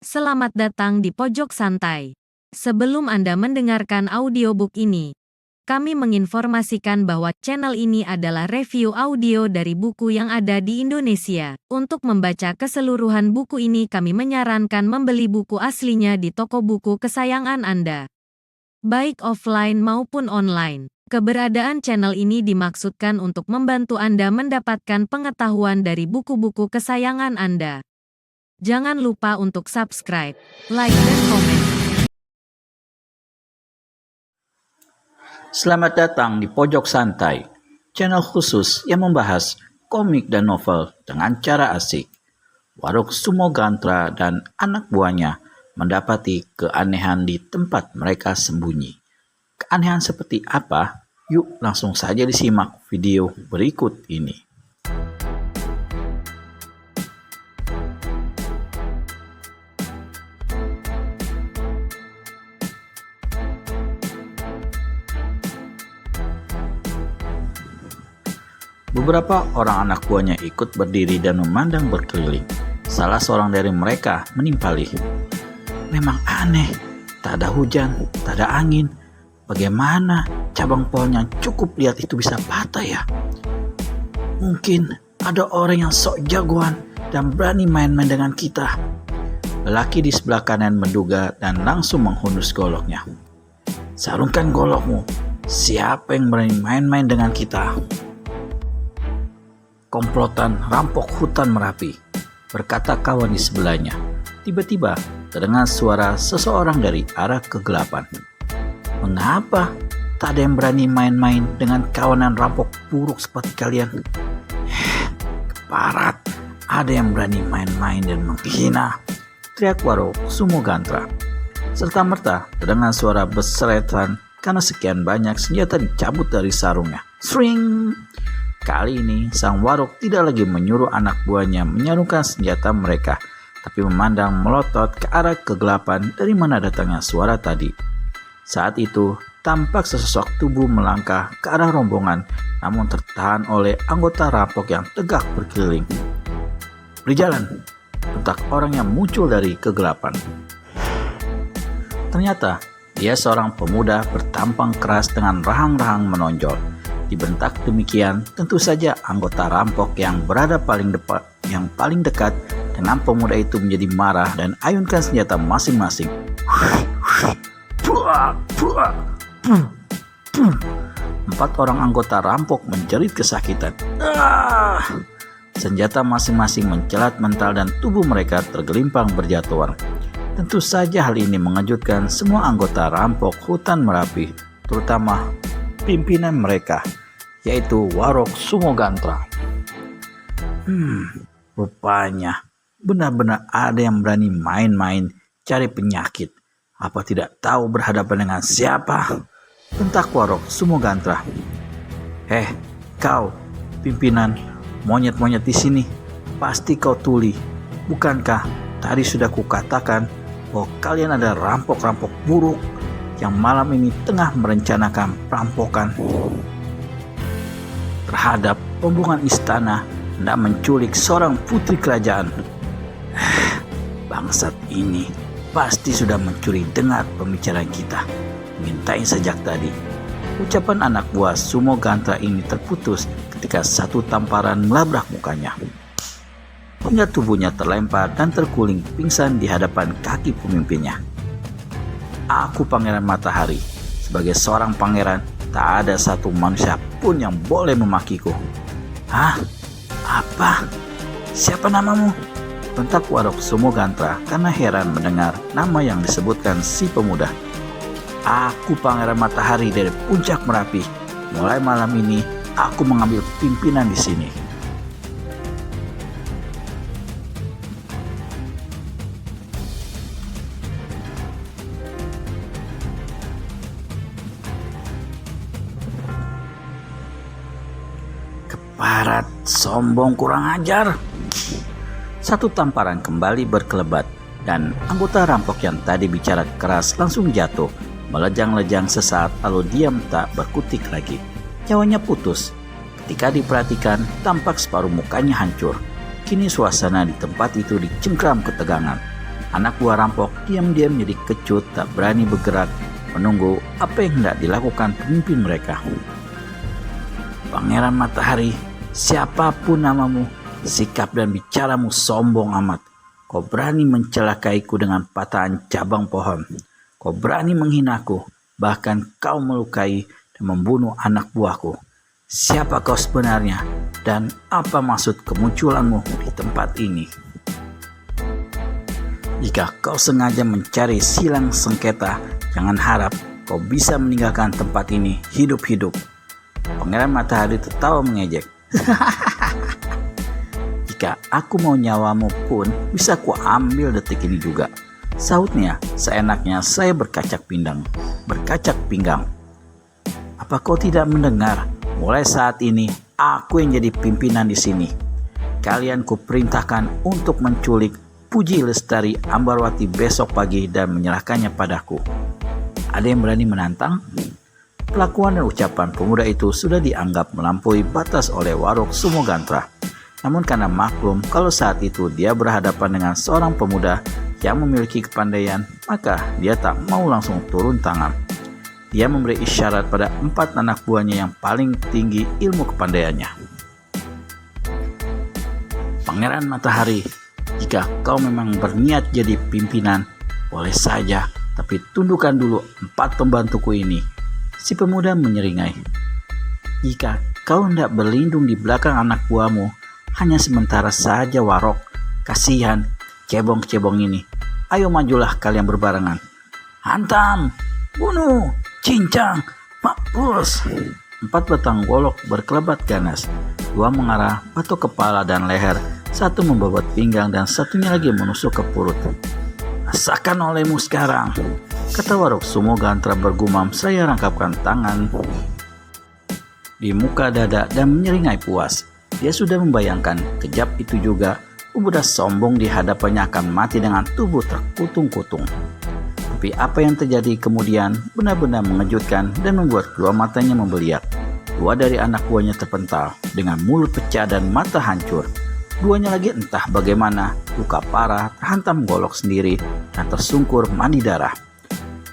Selamat datang di Pojok Santai. Sebelum Anda mendengarkan audiobook ini, kami menginformasikan bahwa channel ini adalah review audio dari buku yang ada di Indonesia. Untuk membaca keseluruhan buku ini, kami menyarankan membeli buku aslinya di toko buku kesayangan Anda, baik offline maupun online. Keberadaan channel ini dimaksudkan untuk membantu Anda mendapatkan pengetahuan dari buku-buku kesayangan Anda. Jangan lupa untuk subscribe, like, dan komen. Selamat datang di Pojok Santai, channel khusus yang membahas komik dan novel dengan cara asik. Warog Sumogantra dan anak buahnya mendapati keanehan di tempat mereka sembunyi. Keanehan seperti apa? Yuk langsung saja disimak video berikut ini. Beberapa orang anak buahnya ikut berdiri dan memandang berkeliling. Salah seorang dari mereka menimpali. Memang aneh, tak ada hujan, tak ada angin. Bagaimana cabang pohon yang cukup lihat itu bisa patah ya? Mungkin ada orang yang sok jagoan dan berani main-main dengan kita. Lelaki di sebelah kanan menduga dan langsung menghunus goloknya. Sarungkan golokmu, siapa yang berani main-main dengan kita? Komplotan rampok hutan Merapi, berkata kawan di sebelahnya. Tiba-tiba terdengar suara seseorang dari arah kegelapan. Mengapa tak ada yang berani main-main dengan kawanan rampok buruk seperti kalian? Keparat, ada yang berani main-main dan menghina, teriak Warog Sumogantra. Serta-merta terdengar suara beseretan karena sekian banyak senjata dicabut dari sarungnya. Sring! Kali ini, sang warog tidak lagi menyuruh anak buahnya menyarungkan senjata mereka, tapi memandang melotot ke arah kegelapan dari mana datangnya suara tadi. Saat itu, tampak sesosok tubuh melangkah ke arah rombongan, namun tertahan oleh anggota rampok yang tegak berkeliling. Berjalan, bentak orang yang muncul dari kegelapan. Ternyata, dia seorang pemuda bertampang keras dengan rahang-rahang menonjol. Dibentak demikian, tentu saja anggota rampok yang berada paling dekat dengan pemuda itu menjadi marah dan ayunkan senjata masing-masing. Empat orang anggota rampok menjerit kesakitan. Senjata masing-masing mencelat mental dan tubuh mereka tergelimpang berjatuhan. Tentu saja hal ini mengejutkan semua anggota rampok hutan Merapi, terutama pimpinan mereka, yaitu Warog Sumogantra. Rupanya benar-benar ada yang berani main-main cari penyakit. Apa tidak tahu berhadapan dengan siapa? Bentak Warog Sumogantra. Kau, pimpinan monyet-monyet di sini, pasti kau tuli. Bukankah tadi sudah kukatakan bahwa kalian ada rampok-rampok buruk yang malam ini tengah merencanakan perampokan terhadap rombongan istana, hendak menculik seorang putri kerajaan. Bangsat ini pasti sudah mencuri dengar pembicaraan kita. Mintain sejak tadi. Ucapan anak buah Sumogantra ini terputus ketika satu tamparan melabrak mukanya, hingga tubuhnya terlempar dan terguling pingsan di hadapan kaki pemimpinnya. Aku Pangeran Matahari. Sebagai seorang pangeran, tak ada satu manusia pun yang boleh memakiku. Hah? Apa? Siapa namamu? Bentak Warog Sumogantra karena heran mendengar nama yang disebutkan si pemuda. Aku Pangeran Matahari dari puncak Merapi. Mulai malam ini, aku mengambil pimpinan di sini. Parat, sombong, kurang ajar. Satu tamparan kembali berkelebat dan anggota rampok yang tadi bicara keras langsung jatuh, melejang-lejang sesaat lalu diam tak berkutik lagi. Nyawanya putus. Ketika diperhatikan, tampak separuh mukanya hancur. Kini suasana di tempat itu dicengkram ketegangan. Anak buah rampok diam-diam jadi kecut, tak berani bergerak, menunggu apa yang hendak dilakukan pemimpin mereka. Pangeran Matahari, siapapun namamu, sikap dan bicaramu sombong amat. Kau berani mencelakaiku dengan patahan cabang pohon. Kau berani menghinaku, bahkan kau melukai dan membunuh anak buahku. Siapa kau sebenarnya dan apa maksud kemunculanmu di tempat ini? Jika kau sengaja mencari silang sengketa, jangan harap kau bisa meninggalkan tempat ini hidup-hidup. Pangeran Matahari tertawa mengejek. Jika aku mau nyawamu pun bisa ku ambil detik ini juga. Sautnya, seenaknya saya berkacak pinggang. Apa kau tidak mendengar? Mulai saat ini, aku yang jadi pimpinan di sini. Kalian kuperintahkan untuk menculik Puji Lestari Ambarwati besok pagi dan menyerahkannya padaku. Ada yang berani menantang? Pelakuan dan ucapan pemuda itu sudah dianggap melampaui batas oleh Warog Sumogantra. Namun karena maklum kalau saat itu dia berhadapan dengan seorang pemuda yang memiliki kepandaian, maka dia tak mau langsung turun tangan. Dia memberi isyarat pada 4 anak buahnya yang paling tinggi ilmu kepandaiannya. Pangeran Matahari, jika kau memang berniat jadi pimpinan, boleh saja, tapi tundukkan dulu 4 pembantuku ini. Si pemuda menyeringai. Jika kau hendak berlindung di belakang anak buahmu, hanya sementara saja Warog. Kasihan cebong-cebong ini. Ayo majulah kalian berbarengan. Hantam, bunuh, cincang, mampus. 4 batang golok berkelebat ganas. 2 mengarah patok kepala dan leher, 1 membobot pinggang dan satunya lagi menusuk ke perut. Rasakan olehmu sekarang, kata Warog Sumogantra bergumam seraya rangkapkan tangan di muka dada dan menyeringai puas. Dia sudah membayangkan kejap itu juga pemuda sombong di hadapannya akan mati dengan tubuh terkutung-kutung. Tapi apa yang terjadi kemudian benar-benar mengejutkan dan membuat kedua matanya membeliak. 2 dari anak buahnya terpental dengan mulut pecah dan mata hancur. 2-nya lagi entah bagaimana, luka parah, terhantam golok sendiri, dan tersungkur mandi darah.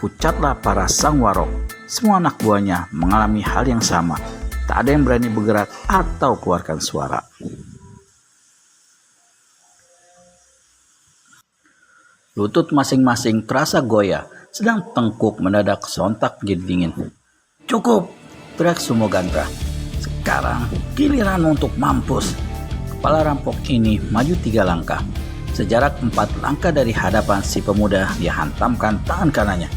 Pucatlah para sang Warog. Semua anak buahnya mengalami hal yang sama. Tak ada yang berani bergerak atau keluarkan suara. Lutut masing-masing terasa goyah, sedang tengkuk mendadak sontak jadi dingin. Cukup, teriak Sumogantra. Sekarang giliran untuk mampus. Kepala rampok ini maju 3 langkah. Sejarak 4 langkah dari hadapan si pemuda, dia hantamkan tangan kanannya.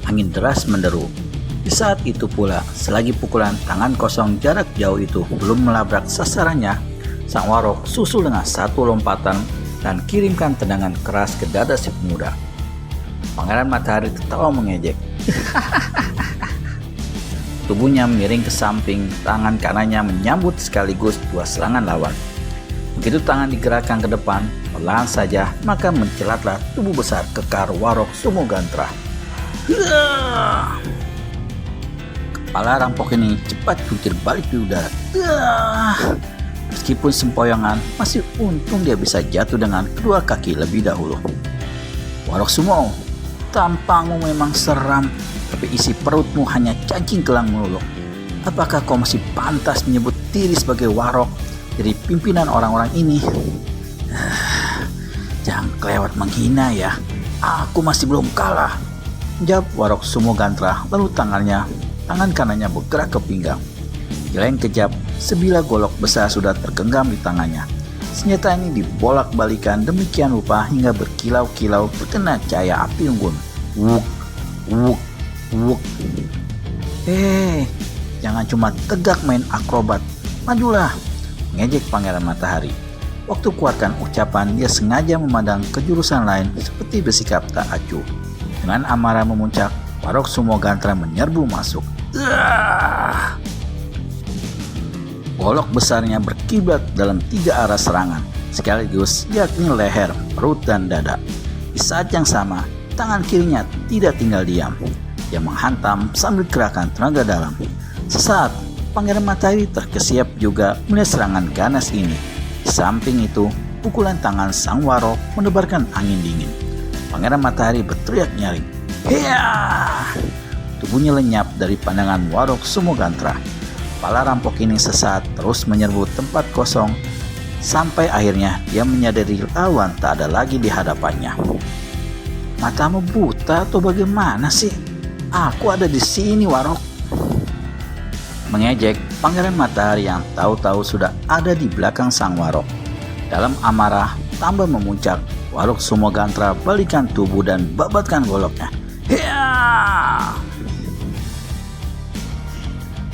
Angin deras menderu. Di saat itu pula, selagi pukulan tangan kosong jarak jauh itu belum melabrak sasarannya, sang Warog susul dengan 1 lompatan dan kirimkan tendangan keras ke dada si pemuda. Pangeran Matahari tertawa mengejek. Tubuhnya miring ke samping, tangan kanannya menyambut sekaligus 2 serangan lawan. Begitu tangan digerakkan ke depan, perlahan saja maka mencelatlah tubuh besar kekar Warog Sumogantra. Kepala rampok ini cepat jungkir balik di udara. Meskipun sempoyongan, masih untung dia bisa jatuh dengan kedua kaki lebih dahulu. Warog Sumo, tampangmu memang seram, tapi isi perutmu hanya cacing kelang melulu. Apakah kau masih pantas menyebut diri sebagai Warog, jadi pimpinan orang-orang ini? Jangan kelewat menghina ya. Aku masih belum kalah, jawab Warog Sumogantra, lalu tangan kanannya bergerak ke pinggang. Di lain kejap, sebilah golok besar sudah tergenggam di tangannya. Senjata ini dibolak-balikan demikian rupa hingga berkilau-kilau terkena cahaya api unggun. Wuk, wuk, wuk. Jangan cuma tegak main akrobat. Majulah, mengejek Pangeran Matahari. Waktu keluarkan ucapan, dia sengaja memandang ke jurusan lain seperti bersikap tak acuh. Dengan amarah memuncak, Warog Sumogantra menyerbu masuk. Golok besarnya berkiblat dalam 3 arah serangan, sekaligus yakni leher, perut, dan dada. Di saat yang sama, tangan kirinya tidak tinggal diam. Dia menghantam sambil gerakan tenaga dalam. Sesaat, Pangeran Matahari terkesiap juga melihat serangan ganas ini. Di samping itu, pukulan tangan sang warok menebarkan angin dingin. Pangeran Matahari berteriak nyaring. Hiya! Tubuhnya lenyap dari pandangan warok Sumogantra. Kepala rampok ini sesaat terus menyerbu tempat kosong sampai akhirnya dia menyadari lawan tak ada lagi di hadapannya. Matamu buta atau bagaimana sih? Aku ada di sini, warok. Mengejek Pangeran Matahari yang tahu-tahu sudah ada di belakang sang warok. Dalam amarah tambah memuncak, warok Sumogantra balikan tubuh dan babatkan goloknya. Hiya!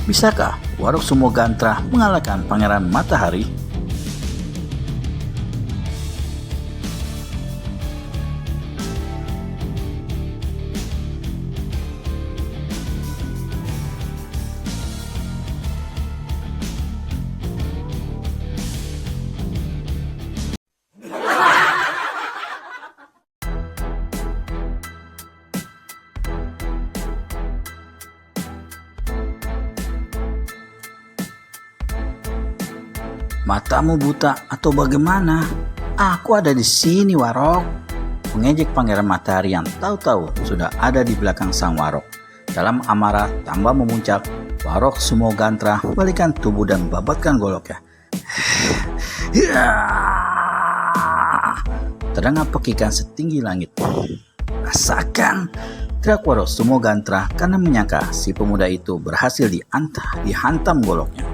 Bisakah warok Sumogantra mengalahkan Pangeran Matahari? Matamu buta atau bagaimana? Aku ada di sini, warok. Mengejek Pangeran Matahari yang tahu-tahu sudah ada di belakang sang warok. Dalam amarah tambah memuncak, warok Sumogantra balikan tubuh dan babatkan goloknya. Terdengar pekikan setinggi langit. Rasakan, teriak warok Sumogantra karena menyangka si pemuda itu berhasil dihantam goloknya.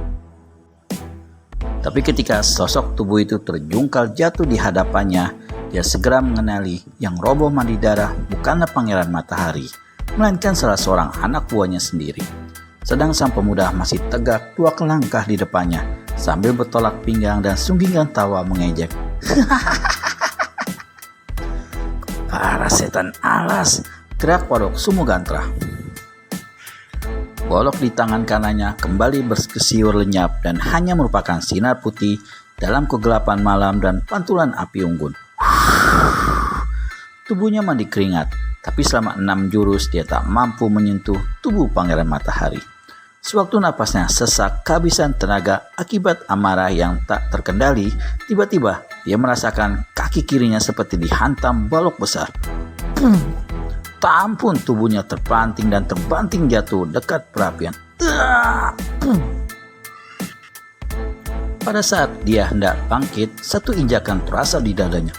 Tapi ketika sosok tubuh itu terjungkal jatuh di hadapannya, dia segera mengenali yang roboh mandi darah bukanlah Pangeran Matahari, melainkan salah seorang anak buahnya sendiri. Sedang sang pemuda masih tegak 2 langkah di depannya, sambil bertolak pinggang dan sunggingan tawa mengejek. Para setan alas, teriak warok Sumogantra. Golok di tangan kanannya kembali berkesiur lenyap dan hanya merupakan sinar putih dalam kegelapan malam dan pantulan api unggun. Tubuhnya mandi keringat, tapi selama 6 jurus dia tak mampu menyentuh tubuh Pangeran Matahari. Sewaktu napasnya sesak kehabisan tenaga akibat amarah yang tak terkendali, tiba-tiba dia merasakan kaki kirinya seperti dihantam balok besar. Tak ampun, tubuhnya terpanting dan terbanting jatuh dekat perapian. Pada saat dia hendak bangkit, satu injakan terasa di dadanya.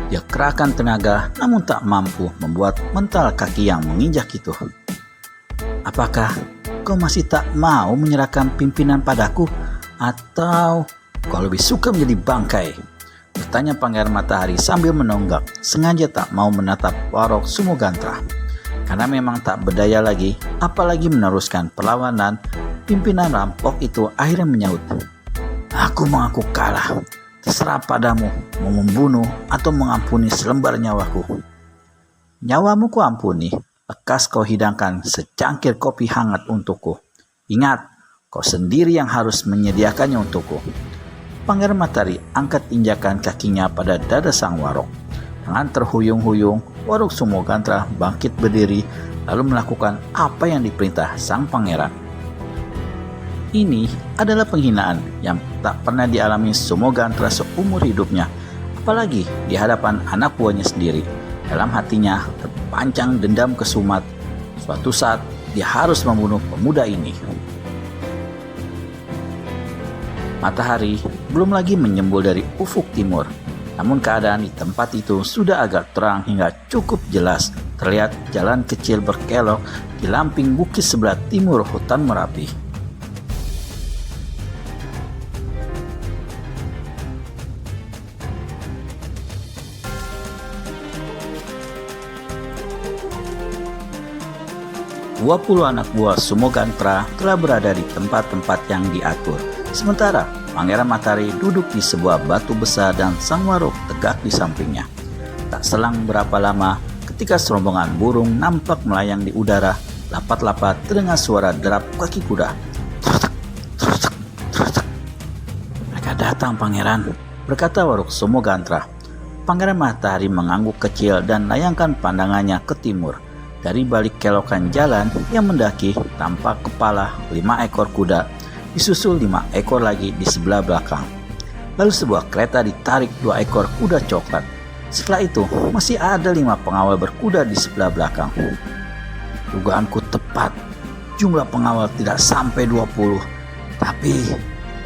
Dia kerahkan tenaga namun tak mampu membuat mental kaki yang menginjak itu. Apakah kau masih tak mau menyerahkan pimpinan padaku? Atau kau lebih suka menjadi bangkai? Bertanya Pangeran Matahari sambil menonggak, sengaja tak mau menatap warok Sumogantra. Karena memang tak berdaya lagi, apalagi meneruskan perlawanan, pimpinan rampok itu akhirnya menyaut. Aku mengaku kalah, terserah padamu mau membunuh atau mengampuni selembar nyawaku. Nyawamu ku ampuni, lekas kau hidangkan secangkir kopi hangat untukku. Ingat, kau sendiri yang harus menyediakannya untukku. Pangeran Matahari angkat injakan kakinya pada dada sang warok. Dengan terhuyung-huyung, warok Sumogantra bangkit berdiri lalu melakukan apa yang diperintah sang pangeran. Ini adalah penghinaan yang tak pernah dialami Sumogantra seumur hidupnya, apalagi di hadapan anak buahnya sendiri. Dalam hatinya terpancang dendam kesumat. Suatu saat dia harus membunuh pemuda ini. Matahari belum lagi menyembul dari ufuk timur, namun keadaan di tempat itu sudah agak terang hingga cukup jelas terlihat jalan kecil berkelok di lamping bukit sebelah timur hutan Merapi. Puluh anak buah Sumogantra telah berada di tempat-tempat yang diatur. Sementara Pangeran Matahari duduk di sebuah batu besar dan sang warok tegak di sampingnya. Tak selang berapa lama, ketika serombongan burung nampak melayang di udara, lapat-lapat terdengar suara derap kaki kuda. Mereka datang, Pangeran, berkata warok Sumogantra. Pangeran Matahari mengangguk kecil dan layangkan pandangannya ke timur. Dari balik kelokan jalan yang mendaki tampak kepala 5 ekor kuda, disusul 5 ekor lagi di sebelah belakang. Lalu sebuah kereta ditarik 2 ekor kuda coklat. Setelah itu, masih ada 5 pengawal berkuda di sebelah belakang. Dugaanku tepat. Jumlah pengawal tidak sampai 20. Tapi,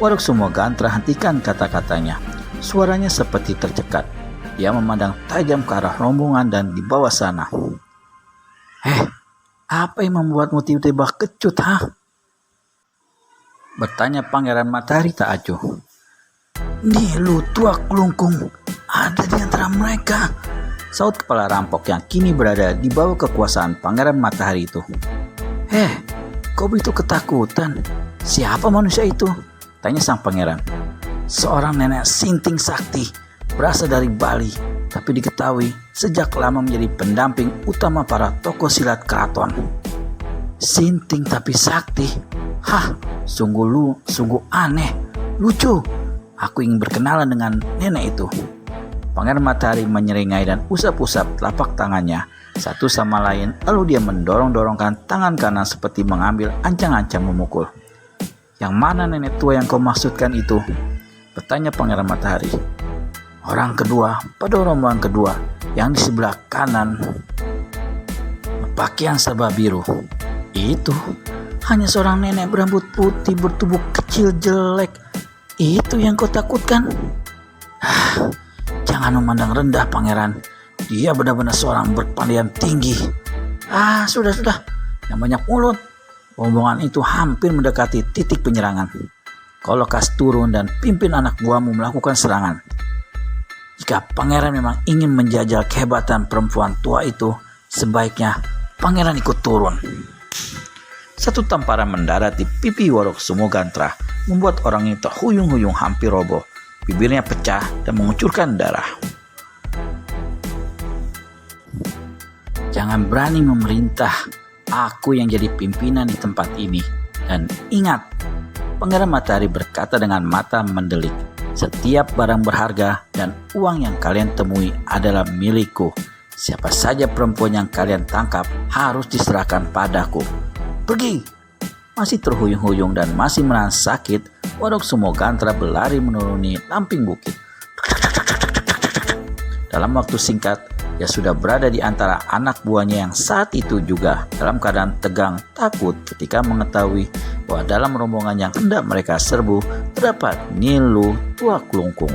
Warog Sumogantra hentikan kata-katanya. Suaranya seperti tercekat. Dia memandang tajam ke arah rombongan dan di bawah sana. Apa yang membuatmu tiba-tiba kecut, bertanya Pangeran Matahari tak acuh. Nilu Tuak Kelungkung ada di antara mereka, saut kepala rampok yang kini berada di bawah kekuasaan Pangeran Matahari itu. Kau begitu ketakutan? Siapa manusia itu? Tanya sang pangeran. Seorang nenek sinting sakti, berasal dari Bali, tapi diketahui sejak lama menjadi pendamping utama para tokoh silat keraton. Sinting tapi sakti? Sungguh aneh, lucu. Aku ingin berkenalan dengan nenek itu. Pangeran Matahari menyeringai dan usap-usap telapak tangannya satu sama lain, lalu dia mendorong-dorongkan tangan kanan seperti mengambil ancang-ancang memukul. Yang mana nenek tua yang kau maksudkan itu? Bertanya Pangeran Matahari. Orang kedua pada rombongan kedua yang di sebelah kanan, pakaian serba biru. Itu hanya seorang nenek berambut putih bertubuh kecil jelek. Itu yang kau takutkan? Jangan memandang rendah pangeran. Dia benar-benar seorang berpandaian tinggi. Sudah. Yang banyak mulut. Rombongan itu hampir mendekati titik penyerangan. Kau lekas turun dan pimpin anak buahmu melakukan serangan. Jika pangeran memang ingin menjajal kehebatan perempuan tua itu, sebaiknya pangeran ikut turun. Satu tamparan mendarat di pipi Warog Sumogantra membuat orang itu terhuyung-huyung hampir roboh. Bibirnya pecah dan mengucurkan darah. Jangan berani memerintah. Aku yang jadi pimpinan di tempat ini. Dan ingat, Pangeran Matahari berkata dengan mata mendelik. Setiap barang berharga dan uang yang kalian temui adalah milikku. Siapa saja perempuan yang kalian tangkap harus diserahkan padaku. Pergi! Masih terhuyung-huyung dan masih menahan sakit, Warog Sumogantra berlari menuruni lamping bukit. Dalam waktu singkat, dia sudah berada di antara anak buahnya yang saat itu juga dalam keadaan tegang takut ketika mengetahui bahwa dalam rombongan yang hendak mereka serbu terdapat Nilu Tuak Kelungkung.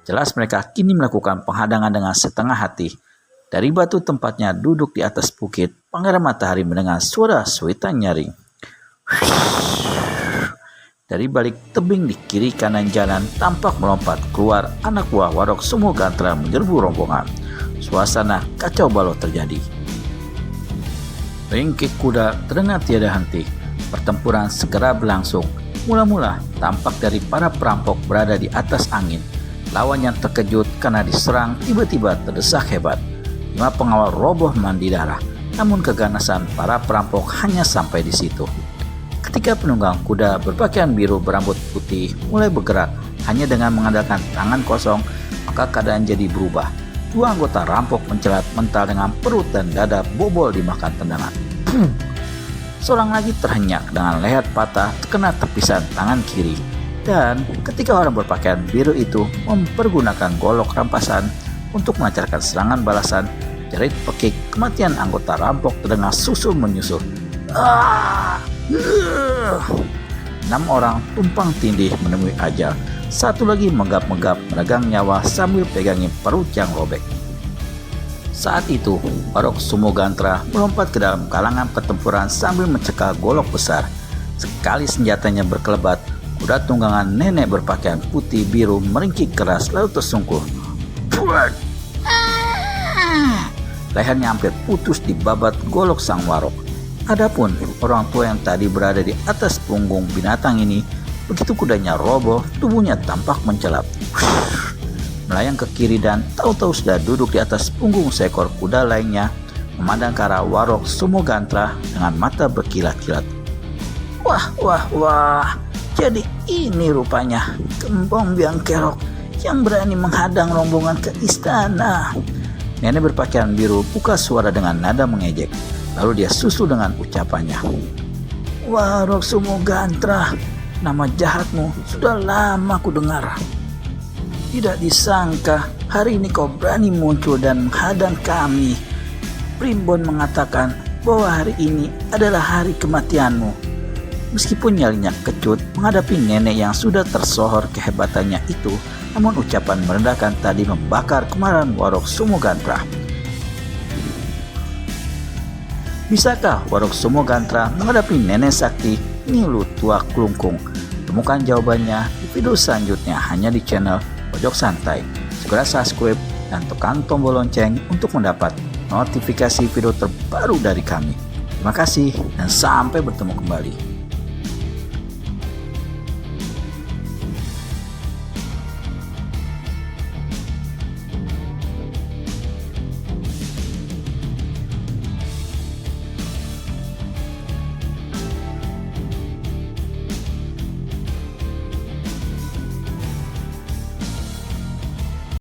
Jelas mereka kini melakukan penghadangan dengan setengah hati. Dari batu tempatnya duduk di atas bukit, Pangeran Matahari mendengar suara suitan nyaring. Dari balik tebing di kiri kanan jalan tampak melompat keluar anak buah Warog Sumogantra menyerbu rombongan. Suasana kacau balau terjadi. Ringkik kuda terdengar tiada henti. Pertempuran segera berlangsung. Mula-mula tampak dari para perampok berada di atas angin. Lawan yang terkejut karena diserang tiba-tiba terdesak hebat. 5 pengawal roboh mandi darah. Namun keganasan para perampok hanya sampai di situ. Ketika penunggang kuda berpakaian biru berambut putih mulai bergerak hanya dengan mengandalkan tangan kosong, maka keadaan jadi berubah. 2 anggota rampok mencelat mental dengan perut dan dada bobol dimakan tendangan. Seorang lagi terhenyak dengan leher patah terkena tepisan tangan kiri. Dan ketika orang berpakaian biru itu mempergunakan golok rampasan untuk melancarkan serangan balasan, jerit pekik kematian anggota rampok terdengar susul menyusul. 6 orang tumpang tindih menemui ajal. Satu lagi menggap-menggap meregang nyawa sambil pegangi perut yang robek. Saat itu, Warog Sumogantra melompat ke dalam kalangan pertempuran sambil mencekal golok besar. Sekali senjatanya berkelebat, kuda tunggangan nenek berpakaian putih biru meringkik keras lalu tersungkur. Lehernya hampir putus di babat golok sang warog. Adapun orang tua yang tadi berada di atas punggung binatang ini, begitu kudanya roboh, tubuhnya tampak mencelat. Melayang ke kiri dan tahu-tahu sudah duduk di atas punggung seekor kuda lainnya, memandang ke arah Warog Sumogantra dengan mata berkilat-kilat. Wah, jadi ini rupanya Gembong Biang Kerok yang berani menghadang rombongan ke istana. Nenek berpakaian biru buka suara dengan nada mengejek. Lalu dia susul dengan ucapannya. Warog Sumogantra, nama jahatmu sudah lama ku dengar. Tidak disangka hari ini kau berani muncul dan menghadang kami. Primbon mengatakan bahwa hari ini adalah hari kematianmu. Meskipun nyalinya kecut menghadapi nenek yang sudah tersohor kehebatannya itu, namun ucapan merendahkan tadi membakar kemarahan Warog Sumogantra. Bisakah Warog Sumogantra menghadapi nenek sakti Nilu Tua Klungkung? Temukan jawabannya di video selanjutnya hanya di channel Pojok Santai. Segera subscribe dan tekan tombol lonceng untuk mendapat notifikasi video terbaru dari kami. Terima kasih dan sampai bertemu kembali.